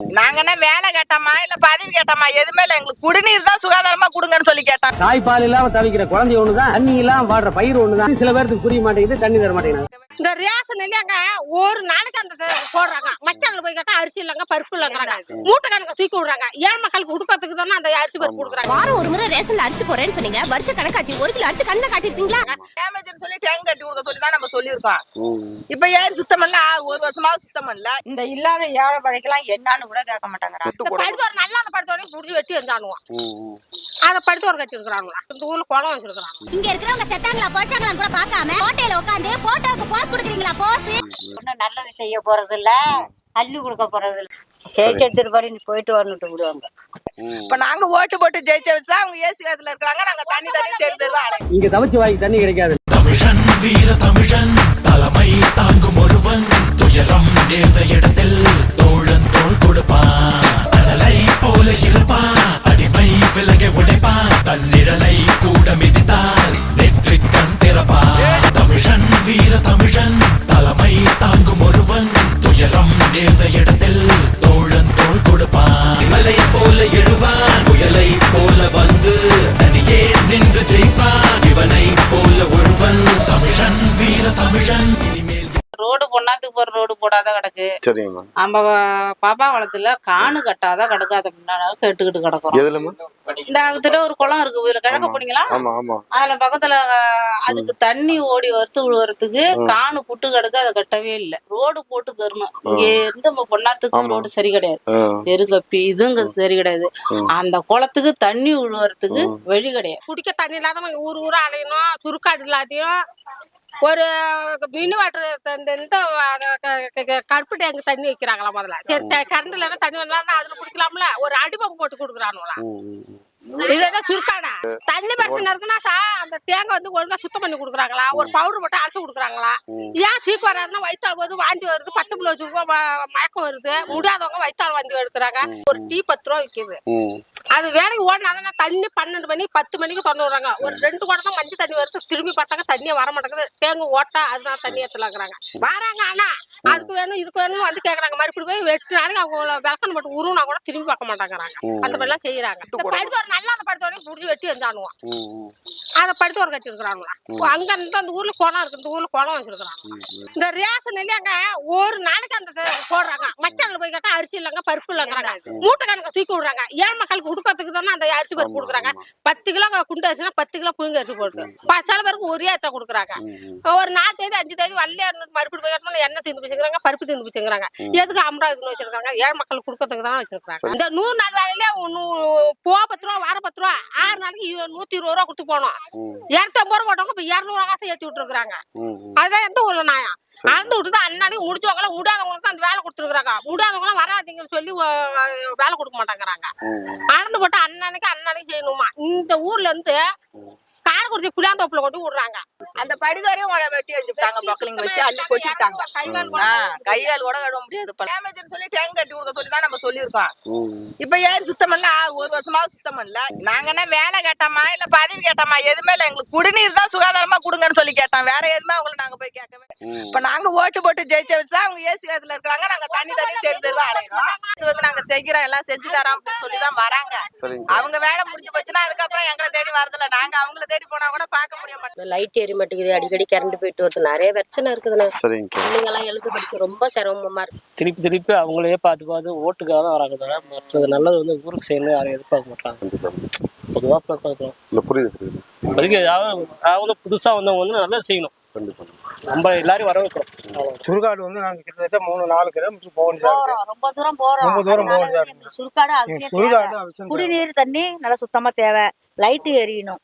நாங்க என்ன வேலை கேட்டோமா இல்ல பதவி கேட்டோமா எதுவுமே இல்ல, எங்களுக்கு குடிநீர் தான் சுகாதாரமா கொடுங்கன்னு சொல்லி கேட்டோம். தாய்ப்பால் இல்லாம தவிக்கிற குழந்தை ஒண்ணுதான், தண்ணி இல்லாம வாடுற பயிர் ஒண்ணுதான். சில பேருக்கு புரிய மாட்டேங்குது, தண்ணி தர மாட்டேங்குது. இந்த ரேஷன் இல்லையாங்க ஒரு நாளைக்கு அந்த போடுறாங்க. மச்சான்ல போய் கேட்டா அரிசி இல்லங்க பருப்பு இல்லங்கிறாங்க. மூட்டை கணக்கு தூக்கி விடுறாங்க. ஏன் மக்களுக்கு கொடுக்கறதுக்கு தானே அந்த அரிசி பருப்பு கொடுக்குறாங்க. வாரம் ஒரு முறை ரேஷன்ல அரிசி போறேன்னு சொன்னீங்க, வருஷ கணக்காச்சு 1 கிலோ அரிசி கண்ணை காட்டிருப்பீங்களா? டேமேஜ்னு சொல்லி டேங்க் கட்டி கொடுக்க சொல்லி தான் நம்ம சொல்லியிருக்கோம். இப்ப ஏறி சுத்தம் பண்ணல, ஒரு வருஷமா சுத்தம் பண்ணல. இந்த இல்லாத ஏழை பழைக்கலாம் என்னன்னு கூட கேட்க மாட்டாங்கிறாங்க. படுத்தோர் நல்லா அந்த படுத்தோரையும் புடிச்சு வெட்டி வந்தானுவோம். அதை படுத்தோர் கட்டி இருக்கிறாங்களா? இந்த ஊர்ல குளம் வச்சிருக்காங்க. இங்க இருக்கிறவங்க செத்தாங்களா போட்டாங்களான்னு கூட பார்க்காம ஹோட்டல்ல உட்காந்து போட்டோக்கு போஸ் கொடுக்குறீங்களா? போஸ் ஒன்னும் நல்லது செய்ய போறது இல்ல, அள்ளி கொடுக்க போறது இல்ல. ஜெயிச்ச திருப்படி நீ போயிட்டு வரணுட்டு விடுவாங்க. இப்ப நாங்க ஓட்டு போட்டு ஜெயிச்ச வச்சுதான் அவங்க ஏசி காலத்துல இருக்காங்க. நாங்க தண்ணி தெரிஞ்சது இங்க தவிச்சு வாய்க்கு தண்ணி கிடைக்காது. தமிழன் வீர தமிழன் தலைமை தாங்கும் ஒருவன் துயரம் நேர்ந்த இடத்தில் தோழன் தோள் கொடுப்பான். அனலை போல இருப்பான், அடிமை விலகை உடைப்பான். தன்னிழலை கூட மிதித்தால் நெற்றி கண் திறப்பான். தமிழன் வீர தமிழன் தலைமை தாங்கும் ஒருவன் துயரம் நேர்ந்த இடத்தில் தோழன் தோள் கொடுப்பான். மலை போல எழுவான், புயலை போல வந்து தனியே நின்று ஜெயிப்பான். இவனை போல ஒருவன் தமிழன் வீர தமிழன். ரோடு பொண்ணாத்துக்கு போற ரோடு போடாத கிடக்கு. சரிங்கம்மா. நம்ம பாப்பா வளத்துல காணு கட்டாத கிடக்கு. அதை முன்னாடி கேட்டுக்கிட்டு கிடக்குறோம். இந்த அவத்துல ஒரு குளம் இருக்கு, இதுல கிழக்க போனீங்களா? அதுல பக்கத்துல அதுக்கு தண்ணி ஓடி விழுவறதுக்கு காணு புட்டு கிடக்கு. அதை கட்டவே இல்லை. ரோடு போட்டு தரணும். இங்க இருந்து நம்ம பொண்ணாத்துக்கு ரோடு சரி கிடையாது, எருகப்பி இதுங்க சரி கிடையாது. அந்த குளத்துக்கு தண்ணி விழுவறதுக்கு வழி கிடையாது. குடிக்க தண்ணி இல்லாத ஊர் ஊரா அலையணும். சுருக்காடு இல்லாதையும் ஒரு மினி வாட்டர் கருப்பு டேங்க் தண்ணி வைக்கிறாங்களா முதல்ல. சரி கரண்ட் இல்லைன்னா தண்ணி வரலாம், அதுல குடிக்கலாம்ல. ஒரு அடிபம் போட்டு கொடுக்குறானுங்களா? இது என்ன சுருக்காடா? தண்ணி பிரச்சனை இருக்குன்னா அந்த தேங்காய் வந்து ஒழுங்கா சுத்தம் பண்ணி கொடுக்குறாங்களா? ஒரு பவுடர் போட்டு அரைச்சு கொடுக்குறாங்களா? ஏன் சீக்கு வராதுன்னா வயிற்றால் போது வாந்தி வருது, 10 கிலோ வச்சுருக்கோம் மயக்கம் வருது. முடியாதவங்க வயிற்றால் வாந்தி எடுக்கிறாங்க. ஒரு டீ 10 ரூபா விற்கிது. அது வேலைக்கு ஓடினா தண்ணி 12 மணி 10 மணிக்கு திறந்து விடுறாங்க. ஒரு 2 குடம் தான் மஞ்சள் தண்ணி வருது. திரும்பி பார்த்தாங்க தண்ணியே வர மாட்டேங்குது. தேங்கு ஓட்டா அதனால தண்ணி ஏற்றலாங்கிறாங்க. வராங்க ஆனா அதுக்கு வேணும் இதுக்கு வேணும் வந்து கேட்கறாங்க. மறுபடியும் போய் 8 நாளைக்கு அவங்க விளக்கணம் மட்டும் உருவனா கூட திரும்பி பார்க்க மாட்டாங்கிறாங்க. அந்த மாதிரிலாம் செய்யறாங்க. படுத்தோர் நல்லா அந்த படுத்தோரையும் புடிச்சு வெட்டி வந்தானுவோம். அதை படுத்தோர் கட்டி இருக்கிறாங்களா? அங்க இருந்து அந்த ஊர்ல குளம் இருக்கு, இந்த ஊர்ல குளம் வச்சிருக்காங்க. இந்த ரேஷன் இல்லையாங்க ஒரு நாளைக்கு அந்த போடுறாங்க. மச்சான்ல போய் கேட்டா அரிசி இல்லங்க பருப்பு இல்லங்கிறாங்க. மூட்டை கணக்கு தூக்கி விடுறாங்க. ஏன் மக்களுக்கு கொடுக்கறதுக்கு தானே அந்த அரிசி பருப்பு கொடுக்குறாங்க. 10 கிலோ குண்டு அரிசினா 10 கிலோ புழுங்க அரிசி போட்டு சில பேருக்கு ஒரே அரிசா கொடுக்குறாங்க. ஒரு 4 தேதி 5 தேதி வரலையா மறுபடியும் போய் கேட்டா எண்ணெய் தீர்ந்து போச்சுங்கிறாங்க, பருப்பு தீர்ந்து போச்சுங்கிறாங்க. எதுக்கு அமராவதினு வச்சிருக்காங்க? ஏழை மக்களுக்கு கொடுக்கறதுக்கு தானே வச்சிருக்காங்க. இந்த 100 நாள் வேலையில 10 ரூபா வாரம் 10 ரூபா 6 நாளைக்கு 120 ரூபா கொடுத்து போனோம். 250 ரூபா போட்டவங்க இப்ப 200 காசு ஏற்றி விட்டுருக்காங்க. அதுதான் எந்த ஊர்ல நாயம் அளந்து விட்டுதான் அன்னாடி முடிச்சவங்கள முடியாதவங்களுக்கு அந்த வேலை கொடுத்துருக்காங்க. முடியாதவங்களாம் வராதிங்கன்னு சொல்லி வேலை கொடுக்க மாட்டாங்கிறாங்க. அளந்து போட்டு அன்னன்னைக்கு செய்யணுமா? இந்த ஊர்ல இருந்து காரக்குறிச்சி புளியாந்தோப்புல கொண்டு விடுறாங்க. அந்த படிதோரையும் வெட்டி வச்சுட்டாங்க. பக்கலிங்க வச்சு அள்ளி கொட்டிட்டாங்க. கை கால் கூட கழுவ முடியாது. டேமேஜ்னு சொல்லி டேங்க் கட்டி கொடுக்க சொல்லி தான் நம்ம சொல்லியிருக்கோம். இப்ப ஏறி சுத்தம் பண்ணல, ஒரு வருஷமா சுத்தம் பண்ணல. நாங்க என்ன வேலை கேட்டோமா இல்ல பதவி கேட்டோமா எதுவுமே இல்ல, எங்களுக்கு குடிநீர் தான் சுகாதாரமா கொடுங்கன்னு சொல்லி கேட்டோம். வேற எதுவுமே அவங்களை நாங்க போய் கேட்கவே. இப்ப நாங்க ஓட்டு போட்டு ஜெயிச்ச வச்சுதான் அவங்க ஏசி காலத்துல இருக்காங்க. நாங்க தண்ணி தெரிஞ்சது அலையிறோம். நாங்க செய்கிறோம், எல்லாம் செஞ்சு தரோம் அப்படின்னு சொல்லிதான் வராங்க. அவங்க வேலை முடிஞ்சு போச்சுன்னா அதுக்கப்புறம் எங்களை தேடி வரதில்ல. நாங்க அவங்கள தேடி போனா கூட பார்க்க முடிய மாட்டேங்குது. லைட் எரிய மாட்டேங்குது, அடிக்கடி கரண்ட் போயிட்டு வருது, நிறைய பிரச்சனை இருக்குதுண்ணா. பிள்ளைங்கெல்லாம் எழுத்து படிக்க ரொம்ப சிரமமா இருக்கு. திருப்பி அவங்களே பார்த்து ஓட்டுக்காக தான் வராங்க. மற்றது நல்லது வந்து ஊருக்கு செய்யணும் யாரும் எதிர்பார்க்க மாட்டாங்க. பொதுவாக புதுசா வந்தவங்க வந்து நல்லா செய்யணும். நம்ம எல்லாரும் வர வைக்கிறோம். சுடுகாடு வந்து நாங்க கிட்டத்தட்ட 3-4 கிலோமீட்டர் போக வேண்டியதா இருக்கு. ரொம்ப தூரம் போறோம். சுடுகாடு குடிநீர் தண்ணி நல்லா சுத்தமா தேவை. லைட் எரியணும்.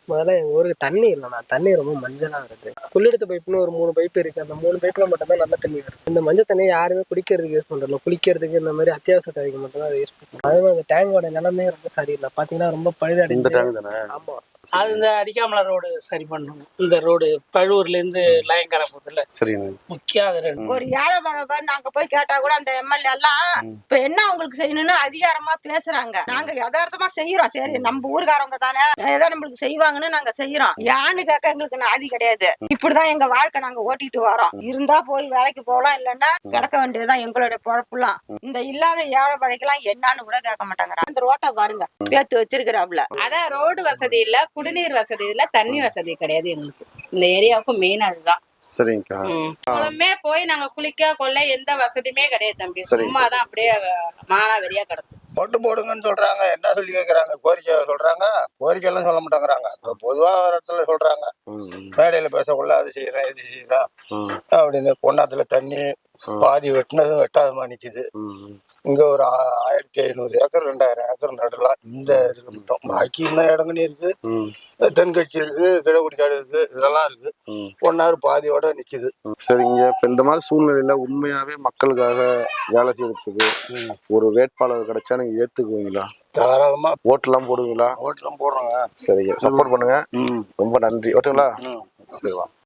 முதல்ல எங்க ஊருக்கு தண்ணி இல்லைண்ணா. தண்ணி ரொம்ப மஞ்சளா வருது. புல்லெடுத்த பைப்புன்னு ஒரு 3 பைப்பு இருக்கு. அந்த 3 பைப்புல மட்டும் தான் நல்ல தண்ணி வருது. இந்த மஞ்சள் தண்ணியை யாருமே குடிக்கிறதுக்கு யூஸ் பண்றோம். குளிக்கிறதுக்கு இந்த மாதிரி அத்தியாவசிய தேவைக்கு மட்டும் தான் அதை யூஸ் பண்றோம். அதே மாதிரி அந்த டேங்கோட நிலைமையே ரொம்ப சரியில்லை. பாத்தீங்கன்னா ரொம்ப பழுதடைந்து. ஆமா, அது இந்த அடிக்காமல ரோடு சரி பண்ணணும். இந்த ரோடு பழுவூர்ல இருந்து லயங்கர போதுல சரிங்க முக்கியம் அது ரெண்டு. ஒரு ஏழை மழை நாங்க போய் கேட்டா கூட அந்த எம்எல்ஏ எல்லாம் இப்ப என்ன உங்களுக்கு செய்யணும்னு அதிகாரமா பேசுறாங்க. நாங்க யதார்த்தமா செய்யறோம். சரி நம்ம ஊருக்காரவங்க தானே ஏதோ நம்மளுக்கு செய்வாங்கன்னு நாங்க செய்யறோம். யான்னு கேட்க எங்களுக்கு நாதி கிடையாது. இப்படிதான் எங்க வாழ்க்கை நாங்க ஓட்டிட்டு வரோம். இருந்தா போய் வேலைக்கு போகலாம், இல்லன்னா கிடக்க வேண்டியதுதான் எங்களுடைய பொழப்புலாம். இந்த இல்லாத ஏழை பழைக்கெல்லாம் என்னன்னு கூட கேட்க மாட்டாங்க. அந்த ரோட்டை பாருங்க பேத்து வச்சிருக்கிறாப்ல. அதான் ரோடு வசதி இல்ல, குடிநீர் வசதி இல்ல, தண்ணி வசதி கிடையாது எங்களுக்கு. இந்த ஏரியாவுக்கு மெயின் அதுதான். சரிங்கக்கா. குளமே போய் நாங்க குளிக்க கொள்ள எந்த வசதியுமே கிடையாது தம்பி. சும்மாதான் அப்படியே மானாவரியா கிடக்கும். ஓட்டு போடுங்கன்னு சொல்றாங்க. என்ன சொல்லி கேட்கறாங்க? கோரிக்கை சொல்றாங்க. கோரிக்கை எல்லாம் சொல்ல மாட்டேங்கிறாங்க. பொதுவா ஒரு இடத்துல சொல்றாங்க, மேடையில பேசக்குள்ள அது செய்யறேன் இது செய்யறேன் அப்படின்னு. பொன்னாத்துல தண்ணி பாதி வெட்டினதும் வெட்டாதமா நிக்குது. இங்க ஒரு 1500 ஏக்கர் 2000 ஏக்கர் நடலாம் இந்த இதுல மட்டும். பாக்கி இன்னும் இடங்கனி இருக்கு, தென்கட்சி இருக்கு, கிழக்குடிக்காடு இருக்கு, இதெல்லாம் இருக்கு. பொன்னாறு பாதியோட நிக்குது. சரிங்க. இப்ப இந்த மாதிரி சூழ்நிலையில உண்மையாவே மக்களுக்காக வேலை செய்யறதுக்கு ஒரு வேட்பாளர் கிடைச்சா நீங்க ஏத்துக்குவீங்களா? தாராளமா. ஓட்டுலாம் போடுவீங்களா? ஓட்டுலாம் போடுறாங்க. சரிங்க, சப்போர்ட் பண்ணுங்க. ரொம்ப நன்றி. ஓட்டுங்களா? சரிவா.